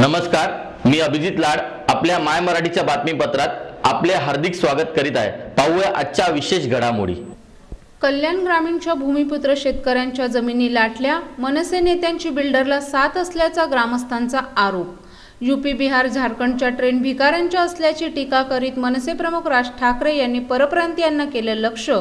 नमस्कार, मी अभिजित लाड आपल्या माय मराठीच्या बातमीपत्रात आपले हार्दिक स्वागत करीत आहे। पाहूया आजच्या विशेष घडामोडी। कल्याण ग्रामीणच्या भूमिपुत्र शेतकऱ्यांच्या जमिनी लाटल्या, मनसे नेत्यांची बिल्डरला साथ असल्याचा ग्रामस्थांचा आरोप। यूपी, बिहार, झारखंडच्या ट्रेन भिकाऱ्यांच्या असल्याची टीका करीत मनसे प्रमुख राज ठाकरे यांनी परप्रांतीयांना केले लक्ष्य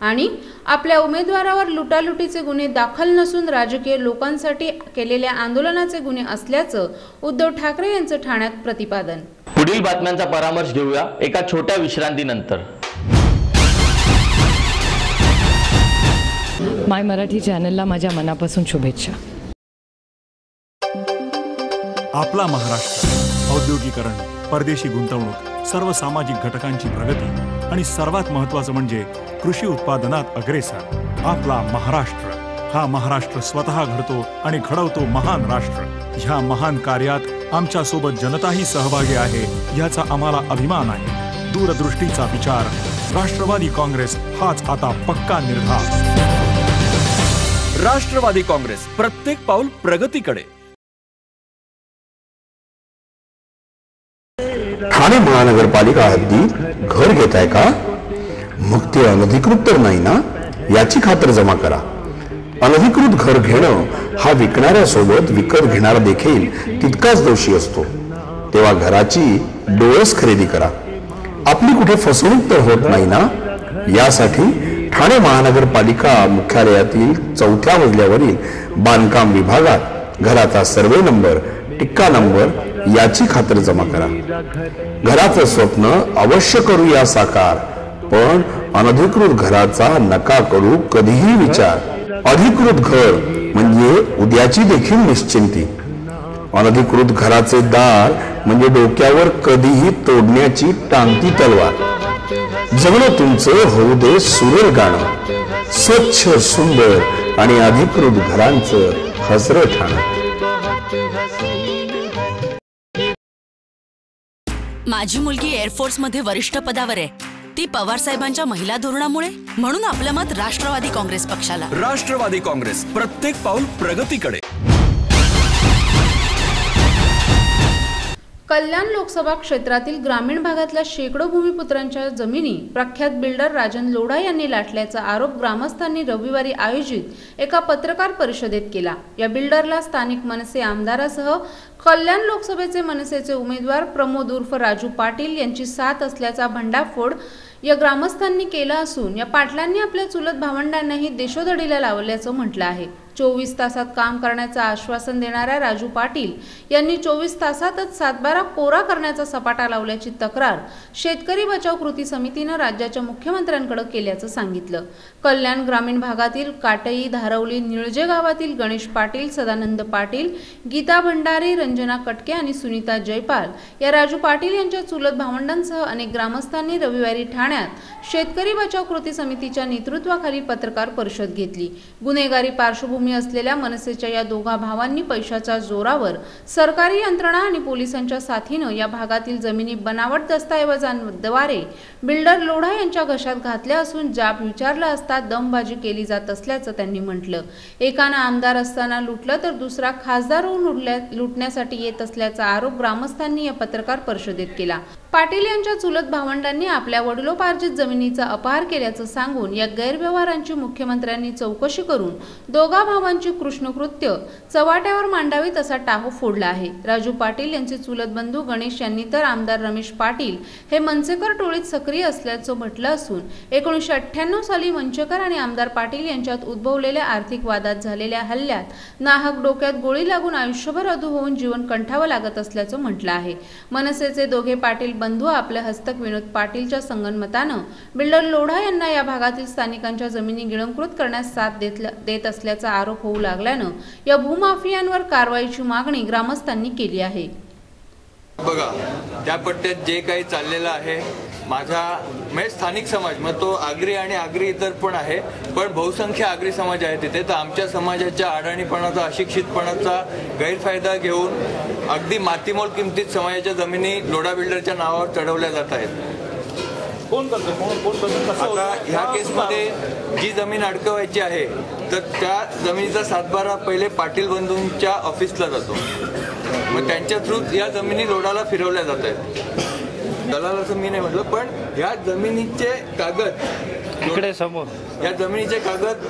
आणि आपल्या उमेदवारावर लुटालुटीचे गुन्हे दाखल नसून राजकीय लोकांसाठी केलेल्या आंदोलनाचे गुन्हे असल्याचं उद्धव ठाकरे यांचं ठाण्यात प्रतिपादन। पुढील बातम्यांचा परामर्श घेऊया एका छोट्या विश्रांतीनंतर। माय मराठी चॅनलला माझ्या मनापासून शुभेच्छा। आपला महाराष्ट्र औद्योगिकरण, परदेशी गुंतवणूक, सर्व सामाजिक घटकांची प्रगती आणि सर्वात महत्त्वाचं म्हणजे कृषी उत्पादनात अग्रेसर आपला महाराष्ट्र। हा महाराष्ट्र स्वतः घडतो आणि घडवतो महान राष्ट्र। ह्या महान कार्यात आमच्या सोबत जनताही सहभागी आहे, याचा आम्हाला अभिमान आहे। दूरदृष्टीचा विचार, राष्ट्रवादी काँग्रेस हाच आता पक्का निर्धार। राष्ट्रवादी काँग्रेस, प्रत्येक पाऊल प्रगतीकडे। ठाणे महानगरपालिका हद्दीत घर घेत आहे का? मग ते अनधिकृत तर नाही ना, याची खातर जमा करा। अनधिकृत घर घेणं हा विकणाऱ्यासोबत विकत घेणारा देखील तितकाच दोषी असतो। तेव्हा घराची डोळस खरेदी करा। आपली कुठे फसवणूक तर होत नाही ना, यासाठी ठाणे महानगरपालिका मुख्यालयातील 4थ्या मजल्यावरील बांधकाम विभागात घराचा सर्वे नंबर, टिक्का नंबर याची खातर जमा करा। घराचं स्वप्न अवश्य करूया साकार, पण अनधिकृत घराचा नका करू कधीही विचार। अधिकृत घर म्हणजे उद्याची देखील निश्चिंती। अनधिकृत घराचे दार म्हणजे डोक्यावर कधीही तोडण्याची टांगती तलवार। जगणं तुमचं होऊ दे सुरेल गाणं, स्वच्छ, सुंदर आणि अधिकृत घरांचं हसरं ठाणं। माझी मुलगी एअरफोर्स मध्ये वरिष्ठ पदावर आहे। ती पवार साहेबांच्या महिला धोरणामुळे, म्हणून आपलं मत राष्ट्रवादी काँग्रेस पक्षाला। राष्ट्रवादी काँग्रेस, प्रत्येक पाऊल प्रगतीकडे। कल्याण लोकसभा क्षेत्रातील ग्रामीण भागातल्या शेकडो भूमिपुत्रांच्या जमिनी प्रख्यात बिल्डर राजन लोढा यांनी लाटल्याचा आरोप ग्रामस्थांनी रविवारी आयोजित एका पत्रकार परिषदेत केला। या बिल्डरला स्थानिक मनसे आमदारासह कल्याण लोकसभेचे मनसेचे उमेदवार प्रमोद उर्फ राजू पाटील यांची साथ असल्याचा भंडाफोड या ग्रामस्थांनी केला असून या पाटलांनी आपल्या चुलत भावंडांनाही देशोधडीला लावल्याचं म्हटलं आहे। 24 तासात काम करण्याचं आश्वासन देणाऱ्या राजू पाटील यांनी 24 तासातच 7/12 कोरा करण्याचा सपाटा लावल्याची तक्रार शेतकरी बचाव कृती समितीनं राज्याच्या मुख्यमंत्र्यांकडे केल्याचं सांगितलं। कल्याण ग्रामीण भागातील काटई, धारवली, निळजे गावातील गणेश पाटील, सदानंद पाटील, गीता भंडारी, रंजना कटके आणि सुनीता जयपाल या राजू पाटील यांच्या चुलत भावंडांसह अनेक ग्रामस्थांनी रविवारी ठाण्यात शेतकरी बचाव कृती समितीच्या नेतृत्वाखाली पत्रकार परिषद घेतली। गुन्हेगारी पार्श्वभूमी असलेल्या मनसेच्या या दोघा भावांनी पैशाच्या जोरावर सरकारी यंत्रणा आणि पोलिसांच्या साथीनं या भागातील जमिनी बनावट दस्तऐवजांद्वारे बिल्डर लोढा यांच्या घशात घातल्या असून जाब विचारला असता दमबाजी केली जात असल्याचं त्यांनी म्हटलं। एकानं आमदार असताना लुटलं तर दुसरा खासदार होऊन लुटण्यासाठी येत असल्याचा आरोप ग्रामस्थांनी या पत्रकार परिषदेत केला। पाटील यांच्या चुलत भावंडांनी आपल्या वडिलोपार्जित जमिनीचा अपहार केल्याचं सांगून या गैरव्यवहारांची मुख्यमंत्र्यांनी चौकशी करून दोघा भावांची कृष्णकृत्य चव्हाट्यावर मांडावीत असा टाहो फोडला आहे। राजू पाटील यांचे चुलत बंधू गणेश यांनी तर आमदार रमेश पाटील हे मनसेकर टोळीत सक्रिय असल्याचं म्हटलं असून 1998 साली मंचेकर आणि आमदार पाटील यांच्यात उद्भवलेल्या आर्थिक वादात झालेल्या हल्ल्यात नाहक डोक्यात गोळी लागून आयुष्यभर अधू होऊन जीवन कंठावं लागत असल्याचं म्हटलं आहे। मनसेचे दोघे पाटील बंधू आपल्या हस्तक विनोद पाटीलच्या संगनमतानं बिल्डर लोढा यांना या भागातील स्थानिकांच्या जमिनी गिळंकृत करण्यास साथ देत असल्याचा आरोप होऊ लागल्यानं या भूमाफियांवर कारवाईची मागणी ग्रामस्थांनी केली आहे। बघा, त्या पट्ट्यात जे काही चाललेलं आहे, माझा म्हणजे स्थानिक समाज, मग तो आगरी आणि आगरी इतर पण आहे, पण बहुसंख्य आगरी समाज आहे तिथे। तर आमच्या समाजाच्या अडाणीपणाचा, अशिक्षितपणाचा गैरफायदा घेऊन अगदी मातीमोल किमतीत समाजाच्या जमिनी लोढा बिल्डरच्या नावावर चढवल्या जात आहेत। आता ह्या केसमध्ये जी जमीन अडकवायची आहे तर त्या जमिनीचा 7/12 पहिले पाटील बंधूंच्या ऑफिसला जातो। मग त्यांच्या थ्रू या जमिनी लोडाला फिरवल्या जात आहेत. दलाल असं मी नाही म्हटलं, पण या जमिनीचे कागद इकडे समोर, या जमिनीचे कागद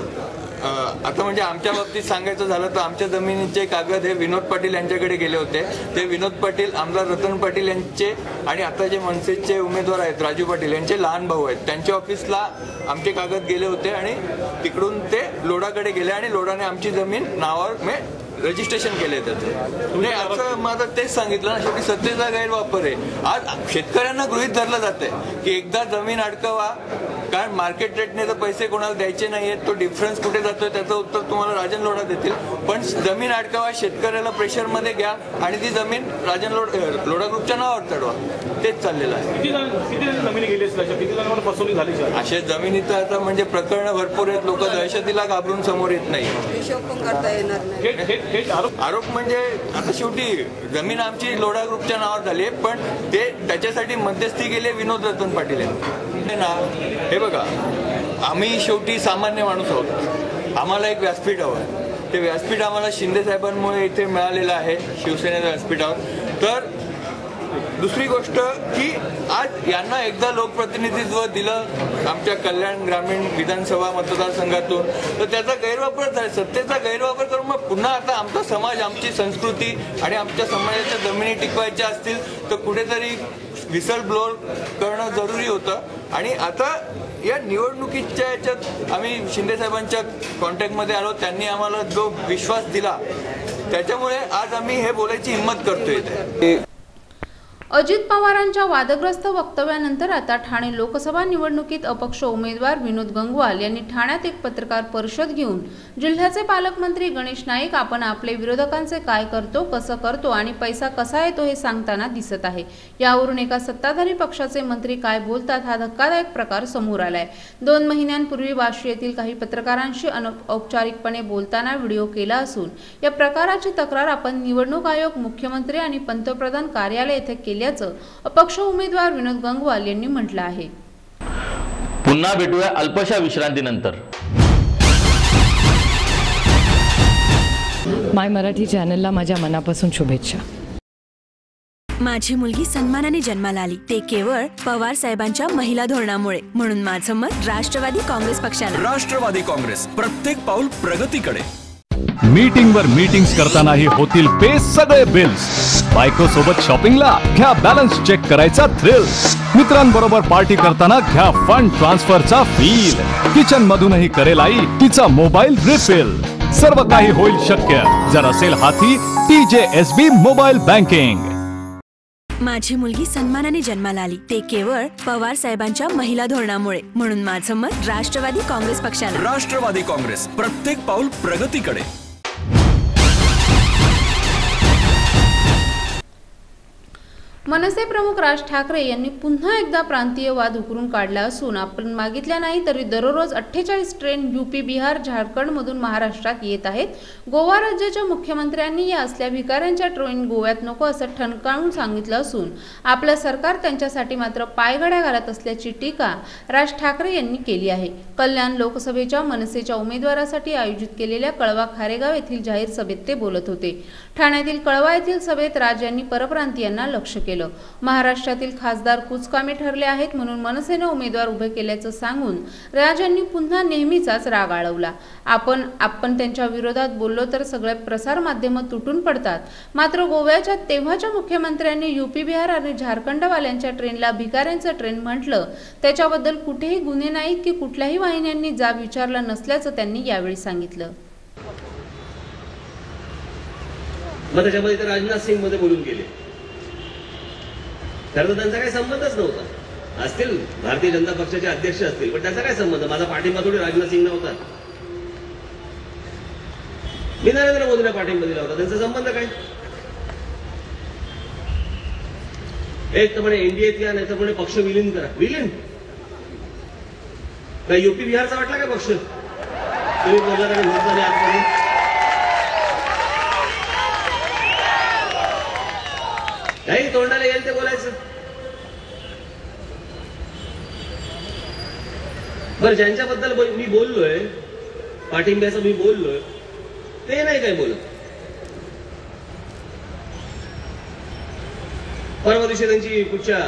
आता म्हणजे आमच्या बाबतीत सांगायचं झालं तर आमच्या जमिनीचे कागद हे विनोद पाटील यांच्याकडे गेले होते. ते विनोद पाटील आमदार रतन पाटील यांचे आणि आता जे मनसेचे उमेदवार आहेत राजू पाटील यांचे लहान भाऊ आहेत. त्यांच्या ऑफिसला आमचे कागद गेले होते आणि तिकडून ते लोडाकडे गेले आणि लोडाने आमची जमीन नावावर रजिस्ट्रेशन केले त्याचं. म्हणजे असं माझं तेच सांगितलं ना, शेवटी सत्तेचा गैरवापर आहे. आज शेतकऱ्यांना गृहीत धरलं जातंय की एकदा जमीन अडकवा, कारण मार्केट रेटने तर पैसे कोणाला द्यायचे नाहीयेत. तो डिफरन्स कुठे जातोय त्याचं उत्तर तुम्हाला राजन लोढा देतील. पण जमीन अडकवा, शेतकऱ्याला प्रेशरमध्ये घ्या आणि ती जमीन राजन लोढा ग्रुपच्या नावावर चढवा, तेच चाललेलं आहे. असे जमिनीचं आता म्हणजे प्रकरणं भरपूर आहेत. लोक दहशतीला घाबरून समोर येत नाही. आरोप म्हणजे आता शेवटी जमीन आमची लोढा ग्रुपच्या नावावर झाली आहे, पण ते त्याच्यासाठी मध्यस्थी केली विनोद रतन पाटील यांनी ना. हे बघा, आम्ही शेवटी सामान्य माणूस आहोत. आम्हाला एक व्यासपीठ हवं आहे. ते व्यासपीठ आम्हाला शिंदे साहेबांमुळे इथे मिळालेलं आहे, शिवसेनेच्या व्यासपीठावर. तर दुसरी गोष्ट की आज यांना एकदा लोकप्रतिनिधित्व दिलं आमच्या कल्याण ग्रामीण विधानसभा मतदारसंघातून, तर त्याचा गैरवापर झाला, सत्तेचा गैरवापर करून मग पुन्हा आता आमचा समाज, आमची संस्कृती आणि आमच्या समाजाच्या जमिनी टिकवायच्या असतील तर कुठेतरी विसल ब्लोअर करणं जरुरी होतं. आणि आता या निवडणुकीच्या याच्यात आम्ही शिंदे साहेबांच्या कॉन्टॅक्टमध्ये आलो. त्यांनी आम्हाला जो विश्वास दिला त्याच्यामुळे आज आम्ही हे बोलायची हिंमत करतोय. अजित पवारांच्या वादग्रस्त वक्तव्यानंतर आता ठाणे लोकसभा निवडणुकीत अपक्ष उमेदवार विनोद गंगवाल यांनी ठाण्यात एक पत्रकार परिषद घेऊन जिल्ह्याचे पालकमंत्री गणेश नाईक आपण आपले विरोधकांचे काय करतो, कसं करतो आणि पैसा कसा येतो हे सांगताना दिसत आहे. यावरून एका सत्ताधारी पक्षाचे मंत्री काय बोलतात हा धक्कादायक प्रकार समोर आलाय. 2 महिन्यांपूर्वी वाशी येथील काही पत्रकारांशी अनौपचारिकपणे बोलताना व्हिडिओ केला असून या प्रकाराची तक्रार आपण निवडणूक आयोग, मुख्यमंत्री आणि पंतप्रधान कार्यालय येथे केली अपक्ष उमेदवार विनोद गंगवाल यांनी म्हटलं आहे. पुन्हा भेटूया अल्पशा विश्रांतीनंतर. माय मराठी चॅनलला माझ्या मनापासून शुभेच्छा. माझी मुलगी सन्मानाने जन्माला आली ते केवळ पवार साहेबांच्या महिला धोरणामुळे. म्हणून माझं मत राष्ट्रवादी काँग्रेस पक्षाला. राष्ट्रवादी काँग्रेस, प्रत्येक पाऊल प्रगतीकडे. मीटिंग वर मीटिंग्स करतानाही होतील पे सगळे बिल्स. बायको सोबत शॉपिंगला घ्या बॅलन्स चेक करायचा थ्रिल. मित्रांबरोबर पार्टी करताना घ्या फंड ट्रान्सफरचा फील. किचन मधूनही करेल आई तिचा मोबाईल रिफिल. सर्व काही होईल शक्य जर असेल हाती TJSB मोबाईल बँकिंग. माझी मुलगी सन्मानाने जन्माला आली ते केवळ पवार साहेबांच्या महिला धोरणामुळे. म्हणून माझं मत राष्ट्रवादी काँग्रेस पक्षाला. राष्ट्रवादी काँग्रेस, प्रत्येक पाऊल प्रगतीकडे. मनसे प्रमुख राज ठाकरे यांनी पुन्हा एकदा प्रांतीय वाद उकरून काढला असून आपण मागितल्या नाही तरी दररोज 48 ट्रेन UP, बिहार, झारखंडमधून महाराष्ट्रात येत आहेत. गोवा राज्याच्या मुख्यमंत्र्यांनी या असल्या भिकाऱ्यांच्या ट्रेन गोव्यात नको असं ठणकावून सांगितलं असून आपलं सरकार त्यांच्यासाठी मात्र पायघड्या घालत असल्याची टीका राज ठाकरे यांनी केली आहे. कल्याण लोकसभेच्या मनसेच्या उमेदवारासाठी आयोजित केलेल्या कळवा खारेगाव येथील जाहीर सभेत ते बोलत होते. ठाण्यातील कळवा येथील सभेत राज यांनी परप्रांतीयांना लक्ष्य केलं. महाराष्ट्रातील खासदार कुचकामी ठरले आहेत म्हणून मनसेने उमेदवार उभे केल्याचं सांगून राज यांनी पुन्हा नेहमीचाच राग आळवला. आपण त्यांच्या विरोधात बोललो तर सगळे प्रसार माध्यम तुटून पडतात. मात्र गोव्याच्या तेव्हाच्या मुख्यमंत्र्यांनी UP, बिहार आणि झारखंडवाल्यांच्या ट्रेनला भिकाऱ्यांचं ट्रेन म्हटलं. त्याच्याबद्दल कुठेही गुन्हे नाहीत की कुठल्याही वाहिन्यांनी जाब विचारला नसल्याचं त्यांनी यावेळी सांगितलं. मग त्याच्यामध्ये ते राजनाथ सिंग मध्ये बोलून गेले. तर त्यांचा काही संबंधच नव्हता. असतील भारतीय जनता पक्षाचे अध्यक्ष असतील पण त्याचा काय संबंध. माझा पाठिंबा थोडी राजनाथ सिंग नव्हता. मी नरेंद्र मोदीला पाठिंबा दिला होता. त्यांचा संबंध काय. एक तर म्हणे NDAत या, नाही तर म्हणे पक्ष विलीन करा. विलीन काय UP, बिहारचा वाटला काय पक्ष. तुम्ही बोलला आणि मोर्चाने आत काही तोंडाला येईल ते बोलायचं. बरं, ज्यांच्याबद्दल मी बोललोय, पाठिंब्याचं मी बोललोय ते नाही काय बोलत. परवा दिवशी त्यांची पुढच्या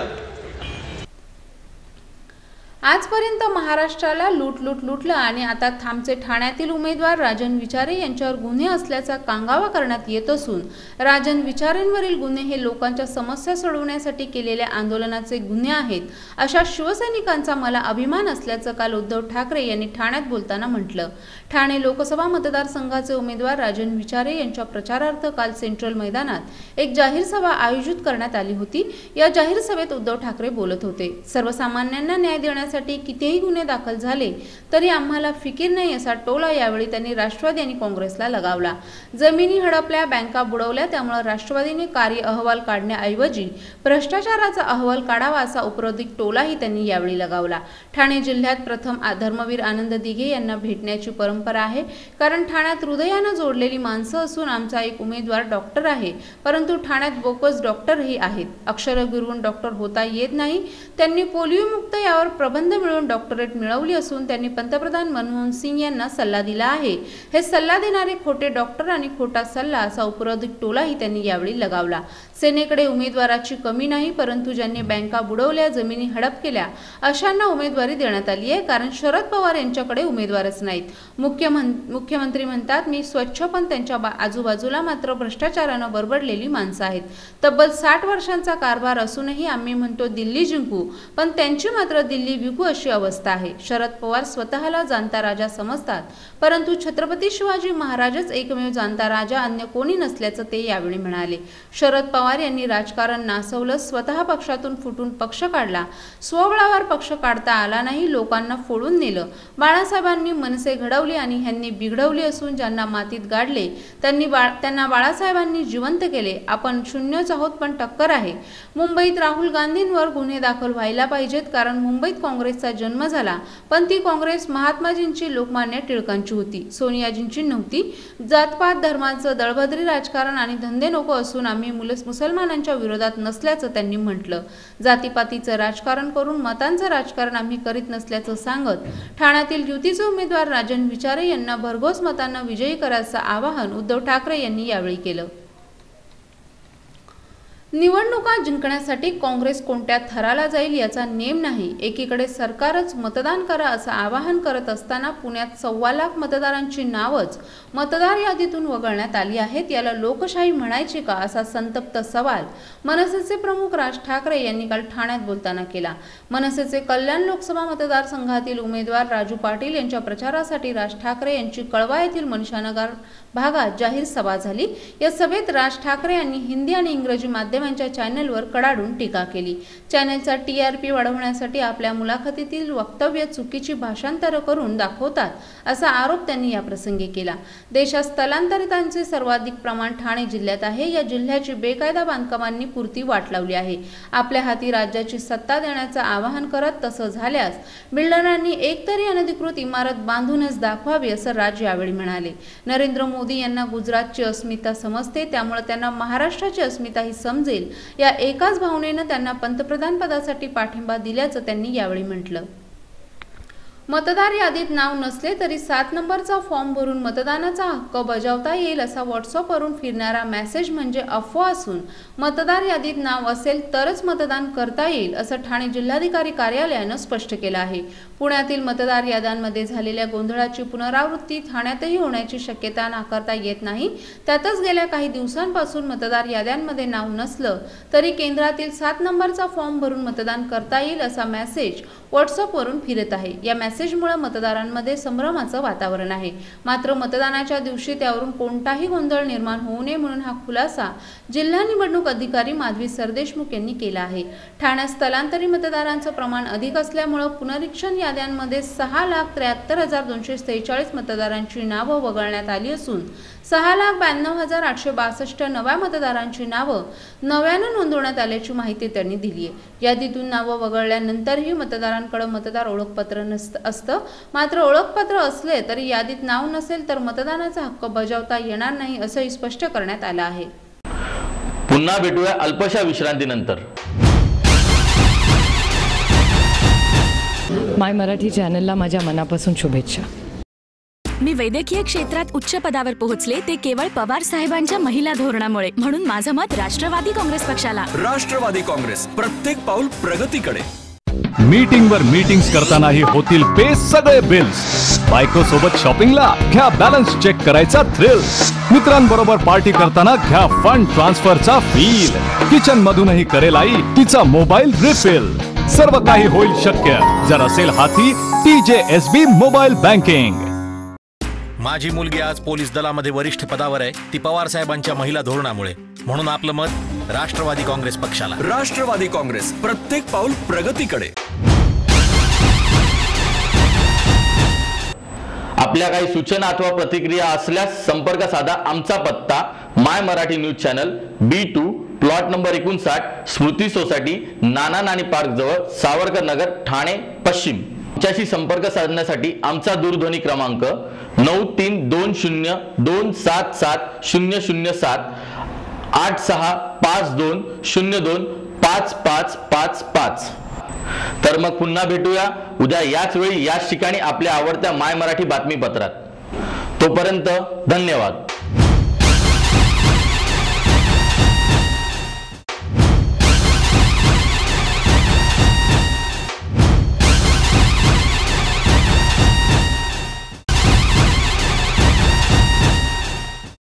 आजपर्यंत महाराष्ट्राला लुटलं आणि आता थांबचे ठाण्यातील उमेदवार राजन विचारे यांच्यावर गुन्हे असल्याचा कांगावा करण्यात येत असून राजन विचारेंवरील गुन्हे हे लोकांच्या समस्या सोडवण्यासाठी केलेल्या आंदोलनाचे गुन्हे आहेत अशा शिवसैनिकांचा मला अभिमान असल्याचं काल उद्धव ठाकरे यांनी ठाण्यात बोलताना म्हटलं। ठाणे लोकसभा मतदारसंघाचे उमेदवार राजन विचारे यांच्या प्रचारार्थ काल सेंट्रल मैदानात एक जाहीर सभा आयोजित करण्यात आली होती। या जाहीर सभेत उद्धव ठाकरे बोलत होते। सर्वसामान्यांना न्याय देण्यासाठी कितीही गुन्हे दाखल झाले तरी आम्हाला फिकीर नाही असा टोला यावेळी त्यांनी राष्ट्रवादी आणि काँग्रेसला लगावला। जमिनी हडपल्या, बँका बुडवल्या, त्यामुळे राष्ट्रवादीने कार्य अहवाल काढण्याऐवजी भ्रष्टाचाराचा अहवाल काढावा असा उपरोधिक टोलाही त्यांनी यावेळी लगावला। ठाणे जिल्ह्यात प्रथम धर्मवीर आनंद दिघे यांना भेटण्याची परंपरा आहे, कारण ठाण्यात हृदयाने जोडलेली माणसं असून आमचा एक उमेदवार डॉक्टर आहे, परंतु ठाण्यात बोकस डॉक्टरही आहेत। अक्षर गिरवून डॉक्टर होता येत नाही। त्यांनी पोलिओ मुक्त यावर प्रबंध मिळवून डॉक्टरेट मिळवली असून त्यांनी पंतप्रधान मनमोहन सिंग यांना सल्ला दिला आहे। हे सल्ला देणारे खोटे डॉक्टर आणि खोटा सल्ला असा उपरोधिक टोलाही त्यांनी यावेळी लगावला। सेनेकडे उमेदवाराची कमी नाही, परंतु ज्यांनी बँका बुडवल्या, जमिनी हडप केल्या अशांना उमेदवारी देण्यात आली आहे, कारण शरद पवार यांच्याकडे उमेदवारच नाहीत। मुख्यमंत्री म्हणतात मी स्वच्छ, पण त्यांच्या आजूबाजूला मात्र भ्रष्टाचाराने बरबडलेली माणसं आहेत। तब्बल 60 वर्षांचा कारभार असूनही आम्ही म्हणतो दिल्ली जिंकू, पण त्यांची मात्र दिल्ली विकू अशी अवस्था आहे। शरद पवार स्वतःला जाणता राजा समजतात, परंतु छत्रपती शिवाजी महाराजच एकमेव जाणता राजा, अन्य कोणी नसल्याचं ते यावेळी म्हणाले। शरद पवार यांनी राजकारण नासवलं, स्वतः पक्षातून फुटून पक्ष काढला, स्वबळावर पक्ष काढता आला नाही, लोकांना फोडून नेलं। बाळासाहेबांनी मनसे घडवली आणि ह्यांनी बिघडवली असून ज्यांना मातीत गाडले त्यांना बाळासाहेबांनी जिवंत केले। आपण शून्यच आहोत, पण टक्कर आहे। मुंबईत राहुल गांधींवर गुन्हे दाखल व्हायला पाहिजेत, कारण मुंबईत काँग्रेसचा जन्म झाला, पण ती काँग्रेस महात्माजींची, लोकमान्य टिळकांची होती, सोनियाजींची नव्हती। जातपात, धर्माचं दळभद्री राजकारण आणि धंदे नको असून आम्ही मुसलमानांच्या विरोधात नसल्याचं त्यांनी म्हटलं। जातीपातीचं राजकारण करून मतांचं राजकारण आम्ही करीत नसल्याचं सांगत ठाण्यातील युतीचे उमेदवार राजन विचारे यांना भरघोस मतांना विजयी करायचं आवाहन उद्धव ठाकरे यांनी यावेळी केलं। निवडणुका जिंकण्यासाठी काँग्रेस कोणत्या थराला जाईल याचा नेम नाही। एकीकडे सरकारच मतदान करा असं आवाहन करत असताना पुण्यात 1.25 लाख मतदारांची नावच मतदार यादीतून वगळण्यात आली आहेत। याला लोकशाही म्हणायची का असा संतप्त सवाल मनसेचे प्रमुख राज ठाकरे यांनी काल ठाण्यात बोलताना केला। मनसेचे कल्याण लोकसभा मतदारसंघातील उमेदवार राजू पाटील यांच्या प्रचारासाठी राज ठाकरे यांची कळवा येथील मनशानगर भागात जाहीर सभा झाली। या सभेत राज ठाकरे यांनी हिंदी आणि इंग्रजी माध्यमांच्या चॅनलवर कडाडून टीका केली। चॅनलचा TRP वाढवण्यासाठी आपल्या मुलाखतीतील वक्तव्य चुकीची भाषांतर करून दाखवतात असा आरोप त्यांनी या प्रसंगी केला। देशात स्थलांतरितांचे सर्वाधिक प्रमाण ठाणे जिल्ह्यात आहे। या जिल्ह्याची बेकायदा बांधकामांनी पुरती वाट लावली आहे। आपल्या हाती राज्याची सत्ता देण्याचं आवाहन करत तसं झाल्यास बिल्डरांनी एकतरी अनधिकृत इमारत बांधूनच दाखवावी असं राज यावेळी म्हणाले। नरेंद्र मोदी यांना गुजरातची अस्मिता समजते, त्यामुळे त्यांना महाराष्ट्राची अस्मिताही समजेल, या एकाच भावनेनं त्यांना पंतप्रधान पदासाठी पाठिंबा दिल्याचं त्यांनी यावेळी म्हटलं। मतदार यादीत नाव नसले तरी 7 नंबरचा फॉर्म भरून मतदानाचा हक्क बजावता येईल असा व्हॉट्सअपवरून फिरणारा मेसेज म्हणजे अफवा असून मतदार यादीत नाव असेल तरच मतदान करता येईल असं ठाणे जिल्हाधिकारी कार्यालयानं स्पष्ट केलं आहे। पुण्यातील मतदार याद्यांमध्ये झालेल्या गोंधळाची पुनरावृत्ती ठाण्यातही होण्याची शक्यता नाकारता येत नाही। त्यातच गेल्या काही दिवसांपासून मतदार याद्यांमध्ये नाव नसलं तरी केंद्रातील 7 नंबरचा फॉर्म भरून मतदान करता येईल असा मेसेज व्हॉट्सअपवरून फिरत आहे। या मेसेजमुळे मतदारांमध्ये संभ्रमाचं वातावरण आहे। मात्र मतदानाच्या दिवशी त्यावरून कोणताही गोंधळ निर्माण होऊ नये म्हणून हा खुलासा जिल्हा निवडणूक अधिकारी माधवी सरदेशमुख यांनी केला आहे। ठाण्यात स्थलांतरित मतदारांचं प्रमाण अधिक असल्यामुळे पुनरीक्षण याद्यांमध्ये 6,73,246 मतदारांची नावं वगळण्यात आली असून 6,92,862 नव्या मतदारांची नावं नव्यानं नोंदवण्यात आल्याची माहिती त्यांनी दिली आहे। यादीतून नावं वगळल्यानंतरही मतदारांकडे मतदार ओळखपत्र असतं, मात्र ओळखपत्र असले तरी यादीत नाव नसेल तर मतदानाचा हक्क बजावता येणार नाही असंही स्पष्ट करण्यात आलं आहे। पुन्हा भेटूया अल्पशा विश्रांतीनंतर। माय मराठी चॅनलला माझ्या मनापासून शुभेच्छा। मी वैद्यकीय क्षेत्रात उच्च पदावर पोहोचले ते केवळ पवार साहेबांच्या महिला धोरणामुळे. म्हणून माझं मत राष्ट्रवादी काँग्रेस पक्षाला. राष्ट्रवादी काँग्रेस, प्रत्येक पाऊल प्रगतीकडे. मीटिंग वर मीटिंग्स करतानाही होतील पे सगळे बिल्स. बायको सोबत शॉपिंगला घ्या बॅलन्स चेक करायचा थ्रिल. मित्रांबरोबर पार्टी करताना घ्या फंड ट्रान्सफरचा फील. किचन मधूनही करेल आई तिचा मोबाईल रिफिल. सर्व काही होईल शक्य जर असेल हाती TJSB मोबाईल बँकिंग. माझी मुलगी आज पोलीस दलामध्ये वरिष्ठ पदावर आहे, ती पवार साहेबांच्या महिला धोरणामुळे. म्हणून आपलं मत राष्ट्रवादी काँग्रेस पक्षाला. राष्ट्रवादी काँग्रेस, प्रत्येक पाऊल प्रगतीकडे. आपल्या काही सूचना अथवा प्रतिक्रिया असल्यास संपर्क साधा. आमचा पत्ता my Marathi news channel B2 plot number 59 Smruti society Nana Nani park जवळ सावरकर नगर ठाणे पश्चिम. आमच्याशी संपर्क साधण्यासाठी आमचा दूरध्वनी क्रमांक 9320277007 8652025555. तर मग पुन्हा भेटूया उद्या याच वेळी याच ठिकाणी आपल्या आवडत्या माय मराठी बातमीपत्रात. तोपर्यंत धन्यवाद.